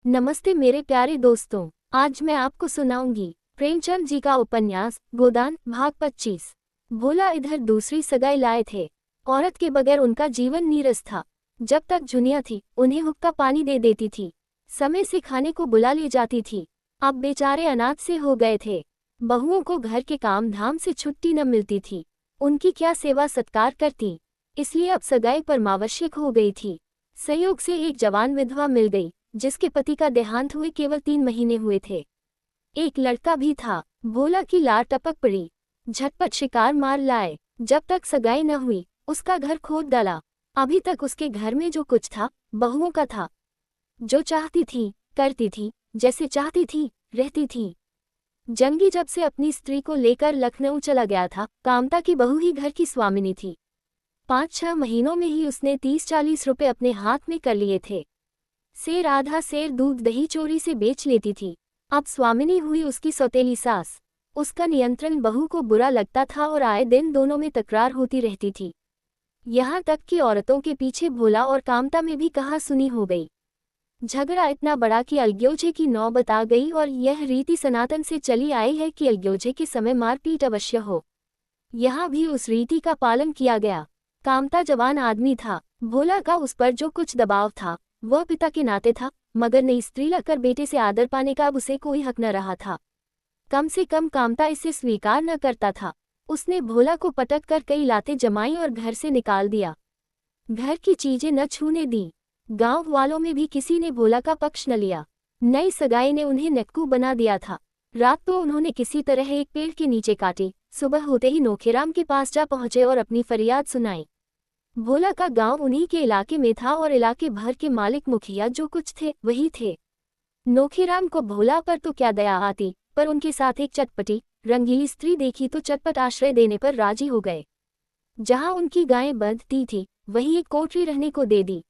नमस्ते मेरे प्यारे दोस्तों। आज मैं आपको सुनाऊंगी प्रेमचंद जी का उपन्यास गोदान भाग 25। भोला इधर दूसरी सगाई लाए थे। औरत के बगैर उनका जीवन नीरस था। जब तक जुनिया थी उन्हें हुक्का पानी दे देती थी, समय से खाने को बुला ले जाती थी। अब बेचारे अनाथ से हो गए थे। बहुओं को घर के काम धाम से छुट्टी न मिलती थी। उनकी क्या सेवा सत्कार करती, इसलिए अब सगाई परमावश्यक हो गई थी। संयोग से एक जवान विधवा मिल गई जिसके पति का देहांत हुए केवल 3 महीने हुए थे। एक लड़का भी था। भोला की लार टपक पड़ी, झटपट शिकार मार लाए। जब तक सगाई न हुई उसका घर खोद डाला। अभी तक उसके घर में जो कुछ था बहुओं का था। जो चाहती थी करती थी, जैसे चाहती थी रहती थी। जंगी जब से अपनी स्त्री को लेकर लखनऊ चला गया था, कामता की बहू ही घर की स्वामिनी थी। 5-6 महीनों में ही उसने 30-40 रुपए अपने हाथ में कर लिए थे। सेर आधा सेर दूध दही चोरी से बेच लेती थी। अब स्वामिनी हुई उसकी सौतेली सास। उसका नियंत्रण बहू को बुरा लगता था और आए दिन दोनों में तकरार होती रहती थी। यहाँ तक कि औरतों के पीछे भोला और कामता में भी कहा सुनी हो गई। झगड़ा इतना बड़ा कि अलग्योजे की नौबत आ गई और यह रीति सनातन से चली आई है कि अलग्योजे के समय मारपीट अवश्य हो। यहाँ भी उस रीति का पालन किया गया। कामता जवान आदमी था। भोला का उस पर जो कुछ दबाव था वह पिता के नाते था, मगर नई स्त्री लगकर बेटे से आदर पाने का अब उसे कोई हक न रहा था। कम से कम कामता इसे स्वीकार न करता था। उसने भोला को पटक कर कई लातें जमाई और घर से निकाल दिया। घर की चीजें न छूने दी। गांव वालों में भी किसी ने भोला का पक्ष न लिया। नई सगाई ने उन्हें नक्कू बना दिया था। रात तो उन्होंने किसी तरह एक पेड़ के नीचे काटी। सुबह होते ही नोखेराम के पास जा पहुंचे और अपनी फरियाद सुनाई। भोला का गांव उन्हीं के इलाके में था और इलाके भर के मालिक मुखिया जो कुछ थे वही थे। नोखेराम को भोला पर तो क्या दया आती, पर उनके साथ एक चटपटी रंगीली स्त्री देखी तो चटपट आश्रय देने पर राजी हो गए। जहां उनकी गायें बंधती थी वहीं एक कोठरी रहने को दे दी।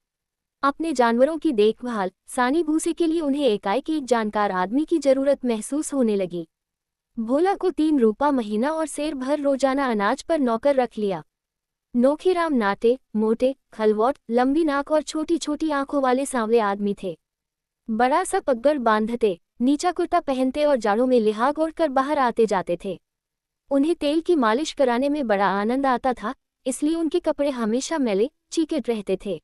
अपने जानवरों की देखभाल सानी भूसे के लिए उन्हें एकाएक एक जानकार आदमी की जरूरत महसूस होने लगी। भोला को 3 रुपया महीना और सेर भर रोजाना अनाज पर नौकर रख लिया। नोखेराम नाटे मोटे खलवोट लंबी नाक और छोटी छोटी आंखों वाले सांवले आदमी थे। बड़ा सा पगड़ बांधते, नीचा कुर्ता पहनते और जाड़ों में लिहाग ओढ़कर बाहर आते जाते थे। उन्हें तेल की मालिश कराने में बड़ा आनंद आता था, इसलिए उनके कपड़े हमेशा मैले चीकट रहते थे।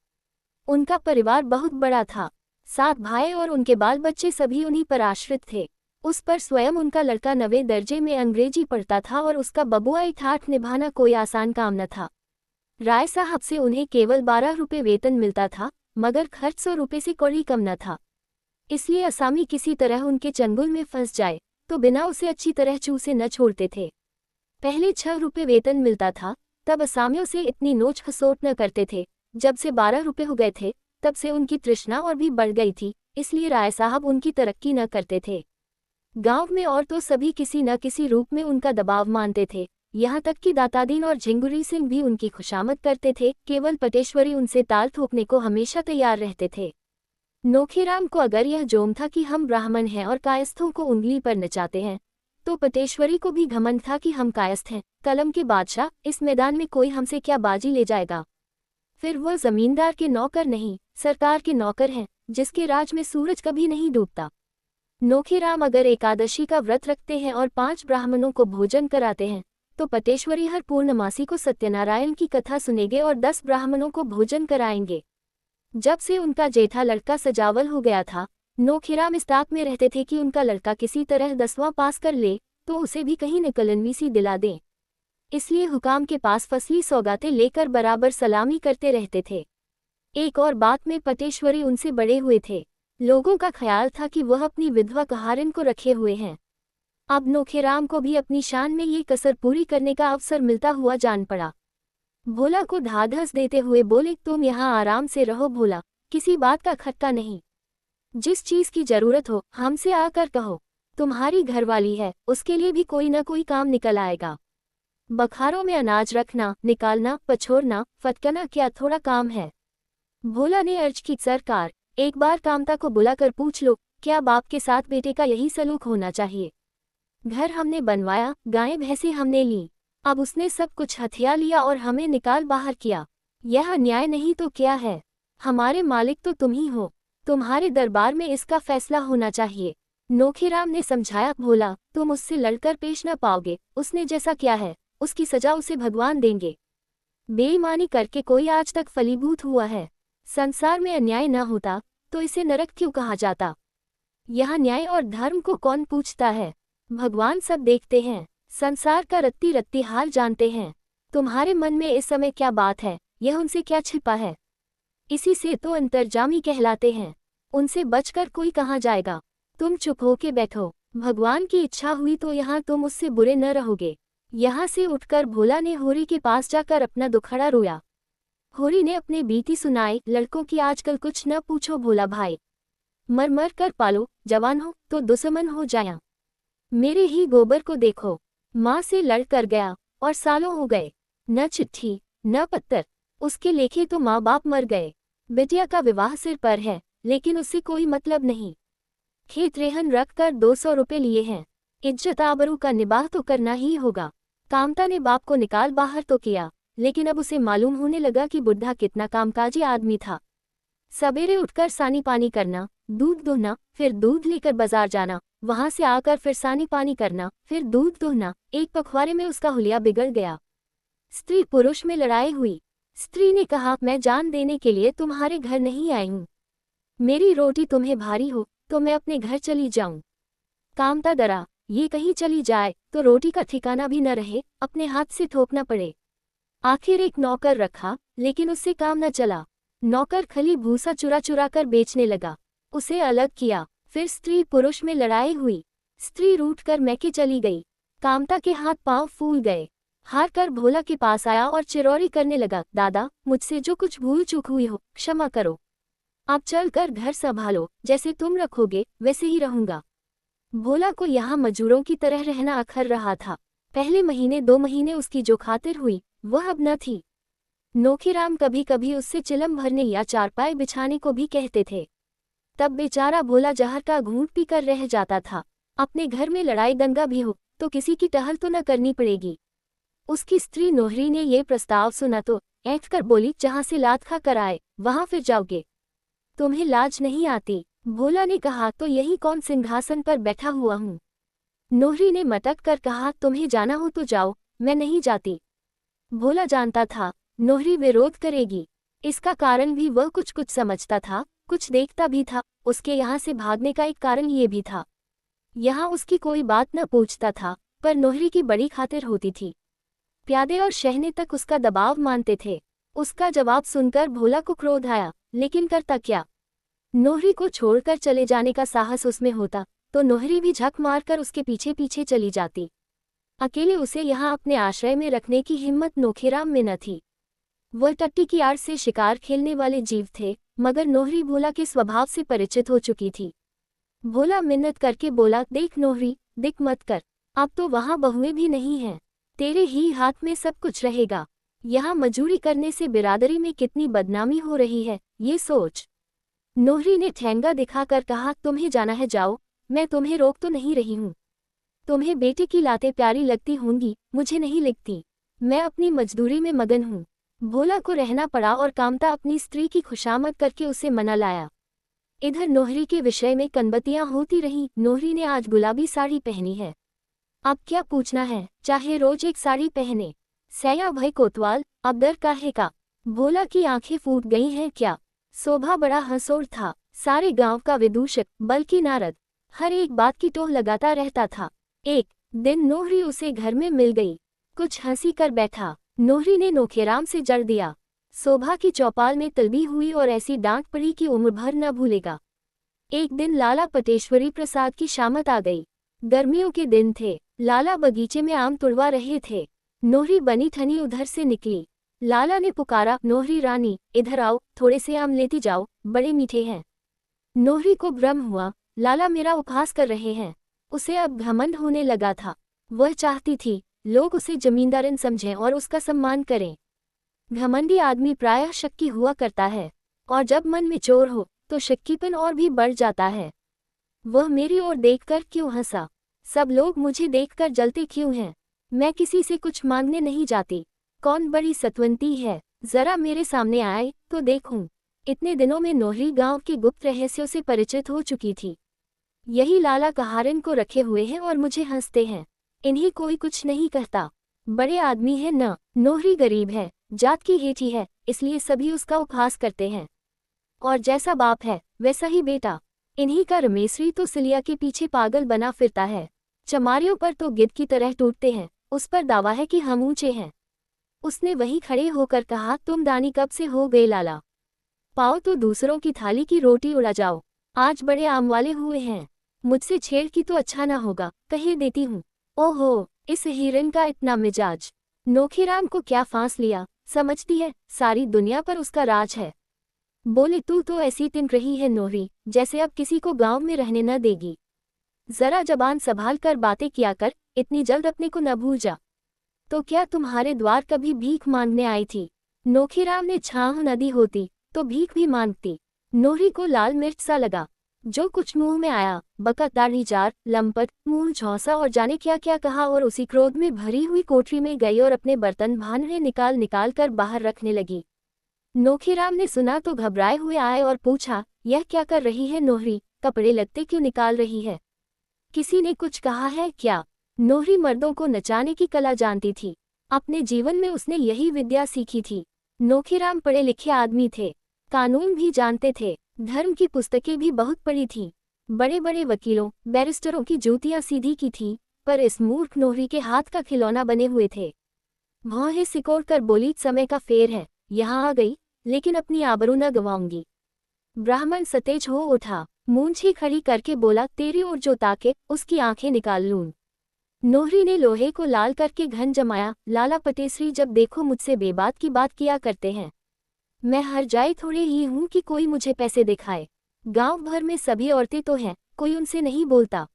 उनका परिवार बहुत बड़ा था। 7 भाई और उनके बाल बच्चे सभी उन्हीं पर आश्रित थे। उस पर स्वयं उनका लड़का 9वें दर्जे में अंग्रेजी पढ़ता था और उसका बबुआई ठाठ निभाना कोई आसान काम न था। राय साहब से उन्हें केवल 12 रुपये वेतन मिलता था, मगर खर्च 100 रुपये से कोई कम न था। इसलिए असामी किसी तरह उनके चंगुल में फंस जाए तो बिना उसे अच्छी तरह चूसे न छोड़ते थे। पहले 6 रुपये वेतन मिलता था, तब असामियों से इतनी नोच खसोट न करते थे। जब से 12 रुपये हो गए थे तब से उनकी तृष्णा और भी बढ़ गई थी, इसलिए राय साहब उनकी तरक्की न करते थे। गांव में और तो सभी किसी न किसी रूप में उनका दबाव मानते थे। यहाँ तक कि दातादीन और झिंगुरी सिंह भी उनकी खुशामद करते थे। केवल पटेश्वरी उनसे ताल ठोकने को हमेशा तैयार रहते थे। नोखेराम को अगर यह जोम था कि हम ब्राह्मण हैं और कायस्थों को उंगली पर नचाते हैं, तो पटेश्वरी को भी घमंड था कि हम कायस्थ हैं, कलम के बादशाह, इस मैदान में कोई हमसे क्या बाजी ले जाएगा। फिर वह जमींदार के नौकर नहीं, सरकार के नौकर हैं, जिसके राज में सूरज कभी नहीं डूबता। नोखेराम अगर एकादशी का व्रत रखते हैं और 5 ब्राह्मणों को भोजन कराते हैं, तो पटेश्वरी हर पूर्णमासी को सत्यनारायण की कथा सुनेंगे और 10 ब्राह्मणों को भोजन कराएंगे। जब से उनका जेठा लड़का सजावल हो गया था, नोखेराम इस ताक में रहते थे कि उनका लड़का किसी तरह 10वां पास कर ले तो उसे भी कहीं न कलनवी सी दिला दें। इसलिए हुकाम के पास फसली सौगातें लेकर बराबर सलामी करते रहते थे। एक और बात में पटेश्वरी उनसे बड़े हुए थे। लोगों का ख्याल था कि वह अपनी विधवा कहारिन को रखे हुए हैं। अब नोखेराम को भी अपनी शान में ये कसर पूरी करने का अवसर मिलता हुआ जान पड़ा। भोला को धाधस देते हुए बोले, तुम यहाँ आराम से रहो भोला, किसी बात का खटका नहीं। जिस चीज की जरूरत हो हमसे आकर कहो। तुम्हारी घरवाली है, उसके लिए भी कोई न कोई काम निकल आएगा। बखारों में अनाज रखना, निकालना, पछोरना, फटकना क्या थोड़ा काम है। भोला ने अर्ज की, सरकार, एक बार कामता को बुलाकर पूछ लो, क्या बाप के साथ बेटे का यही सलूक होना चाहिए। घर हमने बनवाया, गायें भैंसें हमने ली, अब उसने सब कुछ हथिया लिया और हमें निकाल बाहर किया। यह अन्याय नहीं तो क्या है। हमारे मालिक तो तुम ही हो। तुम्हारे दरबार में इसका फैसला होना चाहिए। नोखीराम ने समझाया। भोला, तुम उससे लड़कर पेश न पाओगे, उसने जैसा किया है उसकी सजा उसे भगवान देंगे। बेईमानी करके कोई आज तक फलीभूत हुआ है। संसार में अन्याय न होता तो इसे नरक क्यों कहा जाता। यहाँ न्याय और धर्म को कौन पूछता है। भगवान सब देखते हैं, संसार का रत्ती रत्ती हाल जानते हैं। तुम्हारे मन में इस समय क्या बात है, यह उनसे क्या छिपा है। इसी से तो अंतर्जामी कहलाते हैं, उनसे बचकर कोई कहाँ जाएगा। तुम चुप होके बैठो, भगवान की इच्छा हुई तो यहाँ तुम उससे बुरे न रहोगे। यहाँ से उठकर भोला ने होरी के पास जाकर अपना दुखड़ा रोया। होरी ने अपने बीती सुनाई। लड़कों की आजकल कुछ न पूछो भोला भाई, मर मर कर पालो, जवान हो तो दुश्मन हो जाया। मेरे ही गोबर को देखो, माँ से लड़ कर गया और सालों हो गए, न चिट्ठी न पत्तर, उसके लेखे तो माँ बाप मर गए। बिटिया का विवाह सिर पर है लेकिन उससे कोई मतलब नहीं। खेत रेहन रख कर 200 रुपये लिए हैं, इज्जत आबरू का निबाह तो करना ही होगा। कामता ने बाप को निकाल बाहर तो किया, लेकिन अब उसे मालूम होने लगा कि बुढ़ा कितना कामकाजी आदमी था। सवेरे उठकर सानी पानी करना, दूध दुहना, फिर दूध लेकर बाजार जाना, वहां से आकर फिर सानी पानी करना, फिर दूध दुहना। एक पखवाड़े में उसका हुलिया बिगड़ गया। स्त्री पुरुष में लड़ाई हुई। स्त्री ने कहा, मैं जान देने के लिए तुम्हारे घर नहीं आई हूँ, मेरी रोटी तुम्हें भारी हो तो मैं अपने घर चली जाऊं। कामता डरा, ये कहीं चली जाए तो रोटी का ठिकाना भी न रहे, अपने हाथ से थोपना पड़े। आखिर एक नौकर रखा, लेकिन उससे काम न चला। नौकर खली भूसा चुरा चुरा कर बेचने लगा, उसे अलग किया। फिर स्त्री पुरुष में लड़ाई हुई। स्त्री रूठ कर मैके चली गई। कामता के हाथ पांव फूल गए। हार कर भोला के पास आया और चिरौरी करने लगा। दादा, मुझसे जो कुछ भूल चूक हुई हो क्षमा करो, आप चल कर घर संभालो, जैसे तुम रखोगे वैसे ही रहूंगा। भोला को यहाँ मजूरों की तरह रहना अखर रहा था। पहले महीने 2 महीने उसकी जो खातिर हुई वह अब न थी। नोखीराम कभी कभी उससे चिलम भरने या चारपाई बिछाने को भी कहते थे। तब बेचारा भोला जहर का घूंट पीकर रह जाता था। अपने घर में लड़ाई दंगा भी हो तो किसी की टहल तो न करनी पड़ेगी। उसकी स्त्री नोहरी ने ये प्रस्ताव सुना तो ऐंठ कर बोली, जहाँ से लात खा कर आए वहां फिर जाओगे, तुम्हें लाज नहीं आती। भोला ने कहा, तो यही कौन सिंहासन पर बैठा हुआ हूँ। नोहरी ने मटक कर कहा, तुम्हें जाना हो तो जाओ, मैं नहीं जाती। भोला जानता था नोहरी विरोध करेगी, इसका कारण भी वह कुछ कुछ समझता था, कुछ देखता भी था। उसके यहाँ से भागने का एक कारण ये भी था, यहाँ उसकी कोई बात न पूछता था, पर नोहरी की बड़ी खातिर होती थी। प्यादे और शहने तक उसका दबाव मानते थे। उसका जवाब सुनकर भोला को क्रोध आया, लेकिन करता क्या। नोहरी को छोड़कर चले जाने का साहस उसमें होता तो नोहरी भी झक मारकर उसके पीछे पीछे चली जाती। अकेले उसे यहाँ अपने आश्रय में रखने की हिम्मत नोखीराम में न थी। वह टट्टी की आड़ से शिकार खेलने वाले जीव थे, मगर नोहरी भोला के स्वभाव से परिचित हो चुकी थी। भोला मिन्नत करके बोला, देख नोहरी, दिक मत कर, अब तो वहाँ बहुएं भी नहीं हैं, तेरे ही हाथ में सब कुछ रहेगा। यहाँ मजूरी करने से बिरादरी में कितनी बदनामी हो रही है, ये सोच। नोहरी ने ठेंगा दिखाकर कहा, तुम्हें जाना है जाओ, मैं तुम्हें रोक तो नहीं रही हूँ। तुम्हें बेटे की लातें प्यारी लगती होंगी, मुझे नहीं लगती, मैं अपनी मजदूरी में मगन हूँ। भोला को रहना पड़ा और कामता अपनी स्त्री की खुशामद करके उसे मना लाया। इधर नोहरी के विषय में कनबतियां होती रहीं। नोहरी ने आज गुलाबी साड़ी पहनी है, अब क्या पूछना है, चाहे रोज एक साड़ी पहने। सैया भाई कोतवाल, अब डर काहे का। भोला की आंखें फूट गई हैं क्या। शोभा बड़ा हंसोड़ था, सारे गांव का विदूषक बल्कि नारद, हर एक बात की टोह लगाता रहता था। एक दिन नोहरी उसे घर में मिल गई, कुछ हंसी कर बैठा। नोहरी ने नोखीराम से जड़ दिया, शोभा की चौपाल में तलबी हुई और ऐसी डांट पड़ी कि उम्र भर न भूलेगा। एक दिन लाला पटेश्वरी प्रसाद की शामत आ गई। गर्मियों के दिन थे, लाला बगीचे में आम तुड़वा रहे थे। नोहरी बनी ठनी उधर से निकली। लाला ने पुकारा, नोहरी रानी, इधर आओ, थोड़े से आम लेती जाओ, बड़े मीठे हैं। नोहरी को भ्रम हुआ, लाला मेरा उपहास कर रहे हैं। उसे अब घमंड होने लगा था। वह चाहती थी लोग उसे जमींदारन समझें और उसका सम्मान करें। घमंडी आदमी प्रायः शक्की हुआ करता है, और जब मन में चोर हो तो शक्कीपन और भी बढ़ जाता है। वह मेरी ओर देखकर क्यों हंसा, सब लोग मुझे देखकर जलते क्यों हैं। मैं किसी से कुछ मांगने नहीं जाती, कौन बड़ी सत्वंती है, जरा मेरे सामने आए तो देखूं। इतने दिनों में नोहरी गांव के गुप्त रहस्यों से परिचित हो चुकी थी। यही लाला कहारन को रखे हुए हैं और मुझे हंसते हैं। इन्हें कोई कुछ नहीं कहता। बड़े आदमी है न, नोहरी गरीब है, जात की हेठी है, इसलिए सभी उसका उपहास करते हैं। और जैसा बाप है वैसा ही बेटा। इन्हीं का रमेसरी तो सिलिया के पीछे पागल बना फिरता है। चमारियों पर तो गिद्ध की तरह टूटते हैं, उस पर दावा है कि हम ऊंचे हैं। उसने वहीं खड़े होकर कहा, तुम दानी कब से हो गए लाला? पाओ तो दूसरों की थाली की रोटी उड़ा जाओ। आज बड़े आम वाले हुए हैं। मुझसे छेड़ की तो अच्छा ना होगा, कह देती हूँ। ओहो, इस हिरन का इतना मिजाज। नोखीराम को क्या फांस लिया, समझती है सारी दुनिया पर उसका राज है। बोले, तू तो ऐसी तिनक रही है नोहरी, जैसे अब किसी को गांव में रहने न देगी। जरा जबान संभाल कर बातें किया कर, इतनी जल्द अपने को न भूल जा। तो क्या तुम्हारे द्वार कभी भीख मांगने आई थी? नोखीराम ने छाह नदी होती तो भीख भी मांगती। नोहरी को लाल मिर्च सा लगा। जो कुछ मुंह में आया, बकत, दाढ़ी जार, लंपट, मुंह झौंसा और जाने क्या क्या कहा, और उसी क्रोध में भरी हुई कोठरी में गई और अपने बर्तन भांडे निकाल निकाल कर बाहर रखने लगी। नोखीराम ने सुना तो घबराए हुए आए और पूछा, यह क्या कर रही है नोहरी? कपड़े लगते क्यों निकाल रही है? किसी ने कुछ कहा है क्या? नोहरी मर्दों को नचाने की कला जानती थी। अपने जीवन में उसने यही विद्या सीखी थी। नोखीराम पढ़े लिखे आदमी थे, कानून भी जानते थे, धर्म की पुस्तकें भी बहुत पढ़ी थीं। बड़े बड़े वकीलों, बैरिस्टरों की जूतियां सीधी की थीं, पर इस मूर्ख नोहरी के हाथ का खिलौना बने हुए थे। भौहें सिकोड़ कर बोली, समय का फेर है, यहाँ आ गई, लेकिन अपनी आबरू न गंवाऊंगी। ब्राह्मण सतेज हो उठा, मूंछी खड़ी करके बोला, तेरी ओर जो ताके उसकी आंखें निकाल लूं। नोहरी ने लोहे को लाल करके घन जमाया, लाला पटेसरी जब देखो मुझसे बेबात की बात किया करते हैं। मैं हर जाए थोड़े ही हूं कि कोई मुझे पैसे दिखाए। गांव भर में सभी औरतें तो हैं, कोई उनसे नहीं बोलता।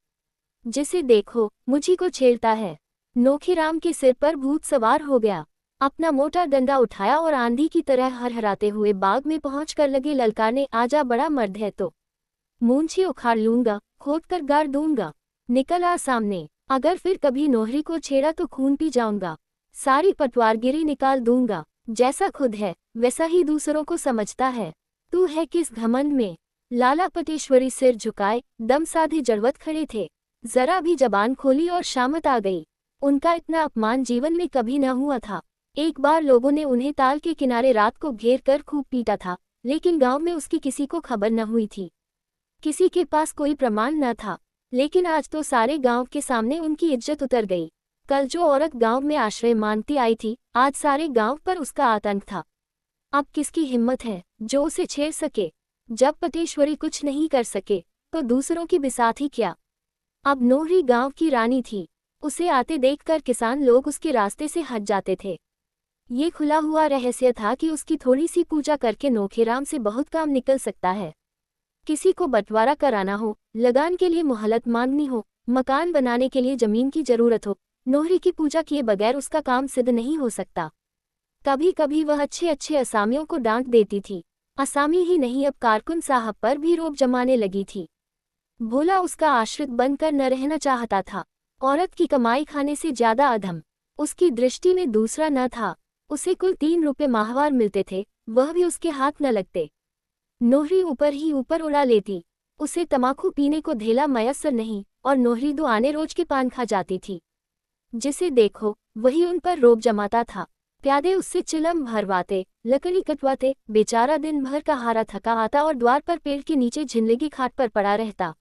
जिसे देखो मुझी को छेड़ता है। नोखीराम के सिर पर भूत सवार हो गया। अपना मोटा डंडा उठाया और आंधी की तरह हरहराते हुए बाग में पहुंचकर लगे ललकारने, आजा बड़ा मर्द है तो मूंछी उखाड़ लूंगा, खोद कर गाड़ दूंगा, निकल आ सामने। अगर फिर कभी नोहरी को छेड़ा तो खून पी जाऊंगा, सारी पटवारगिरी निकाल दूंगा। जैसा खुद है वैसा ही दूसरों को समझता है। तू है किस घमंड में? लाला पटेश्वरी सिर झुकाए दम साधे जड़वत खड़े थे। जरा भी जबान खोली और शामत आ गई। उनका इतना अपमान जीवन में कभी न हुआ था। एक बार लोगों ने उन्हें ताल के किनारे रात को घेर कर खूब पीटा था, लेकिन गांव में उसकी किसी को खबर न हुई थी। किसी के पास कोई प्रमाण न था, लेकिन आज तो सारे गांव के सामने उनकी इज्जत उतर गई। कल जो औरत गांव में आश्रय मांगती आई थी, आज सारे गांव पर उसका आतंक था। अब किसकी हिम्मत है जो उसे छेड़ सके? जब पटेश्वरी कुछ नहीं कर सके तो दूसरों की बिसात ही क्या। अब नोहरी गांव की रानी थी। उसे आते देखकर किसान लोग उसके रास्ते से हट जाते थे। ये खुला हुआ रहस्य था कि उसकी थोड़ी सी पूजा करके नोखीराम से बहुत काम निकल सकता है। किसी को बंटवारा कराना हो, लगान के लिए मोहलत मांगनी हो, मकान बनाने के लिए जमीन की जरूरत हो, नोहरी की पूजा किए बगैर उसका काम सिद्ध नहीं हो सकता। कभी कभी वह अच्छे अच्छे असामियों को डांट देती थी। असामी ही नहीं, अब कारकुन साहब पर भी रोब जमाने लगी थी। भोला उसका आश्रित बनकर न रहना चाहता था। औरत की कमाई खाने से ज्यादा अधम उसकी दृष्टि में दूसरा न था। उसे कुल 3 रुपये माहवार मिलते थे, वह भी उसके हाथ न लगते। नोहरी ऊपर ही ऊपर उड़ा लेती। उसे तमाकू पीने को धेला मयस्सर नहीं, और नोहरी 2 आने रोज के पान खा जाती थी। जिसे देखो वही उन पर रोब जमाता था। प्यादे उससे चिलम भरवाते, लकड़ी कटवाते। बेचारा दिन भर का हारा थका आता और द्वार पर पेड़ के नीचे झिंदगी खाट पर पड़ा रहता।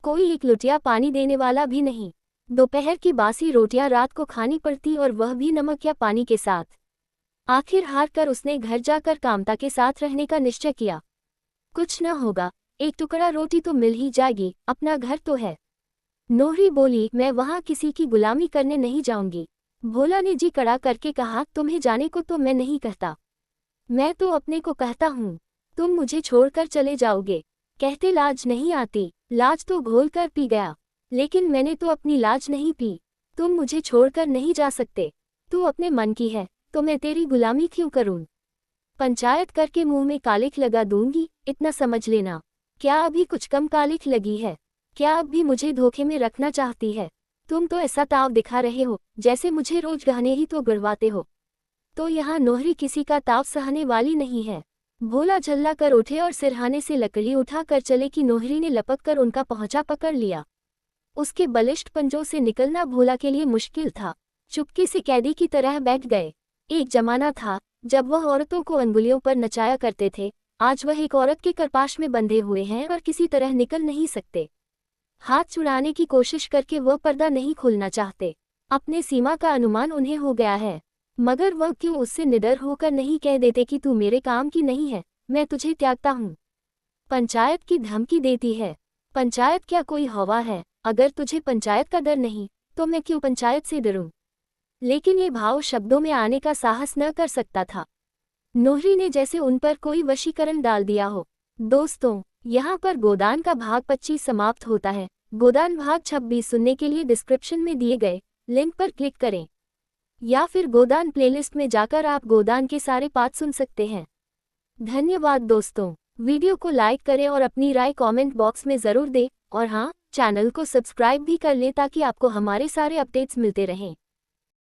कोई एक लुटिया पानी देने वाला भी नहीं। दोपहर की बासी रोटियां रात को खानी पड़ती, और वह भी नमक या पानी के साथ। आखिर हार कर उसने घर जाकर कामता के साथ रहने का निश्चय किया। कुछ न होगा, एक टुकड़ा रोटी तो मिल ही जाएगी, अपना घर तो है। नोहरी बोली, मैं वहां किसी की गुलामी करने नहीं जाऊंगी। भोला ने जी कड़ा करके कहा, तुम्हें जाने को तो मैं नहीं कहता, मैं तो अपने को कहता हूँ। तुम मुझे छोड़कर चले जाओगे, कहते लाज नहीं आती। लाज तो घोल कर पी गया, लेकिन मैंने तो अपनी लाज नहीं पी। तुम मुझे छोड़कर नहीं जा सकते। तू अपने मन की है तो मैं तेरी गुलामी क्यों करूं? पंचायत करके मुंह में कालिख लगा दूंगी, इतना समझ लेना। क्या अभी कुछ कम कालिख लगी है? क्या अब भी मुझे धोखे में रखना चाहती है? तुम तो ऐसा ताव दिखा रहे हो जैसे मुझे रोज गहने ही तो गड़वाते हो। तो यहाँ नोहरी किसी का ताव सहने वाली नहीं है। भोला झल्ला कर उठे और सिरहाने से लकड़ी उठा कर चले कि नोहरी ने लपक कर उनका पहुंचा पकड़ लिया। उसके बलिष्ठ पंजों से निकलना भोला के लिए मुश्किल था। चुपके से कैदी की तरह बैठ गए। एक जमाना था जब वह औरतों को अंगुलियों पर नचाया करते थे। आज वह एक औरत के करपाश में बंधे हुए हैं और किसी तरह निकल नहीं सकते। हाथ छुड़ाने की कोशिश करके वह पर्दा नहीं खोलना चाहते। अपने सीमा का अनुमान उन्हें हो गया है, मगर वह क्यों उससे निडर होकर नहीं कह देते कि तू मेरे काम की नहीं है, मैं तुझे त्यागता हूँ। पंचायत की धमकी देती है। पंचायत क्या कोई हवा है? अगर तुझे पंचायत का डर नहीं तो मैं क्यों पंचायत से डरूं? लेकिन ये भाव शब्दों में आने का साहस न कर सकता था। नोहरी ने जैसे उन पर कोई वशीकरण डाल दिया हो। दोस्तों, यहाँ पर गोदान का भाग 25 समाप्त होता है। गोदान भाग 26 सुनने के लिए डिस्क्रिप्शन में दिए गए लिंक पर क्लिक करें, या फिर गोदान प्लेलिस्ट में जाकर आप गोदान के सारे पार्ट सुन सकते हैं। धन्यवाद दोस्तों। वीडियो को लाइक करें और अपनी राय कमेंट बॉक्स में ज़रूर दें, और हाँ, चैनल को सब्सक्राइब भी कर लें ताकि आपको हमारे सारे अपडेट्स मिलते रहें।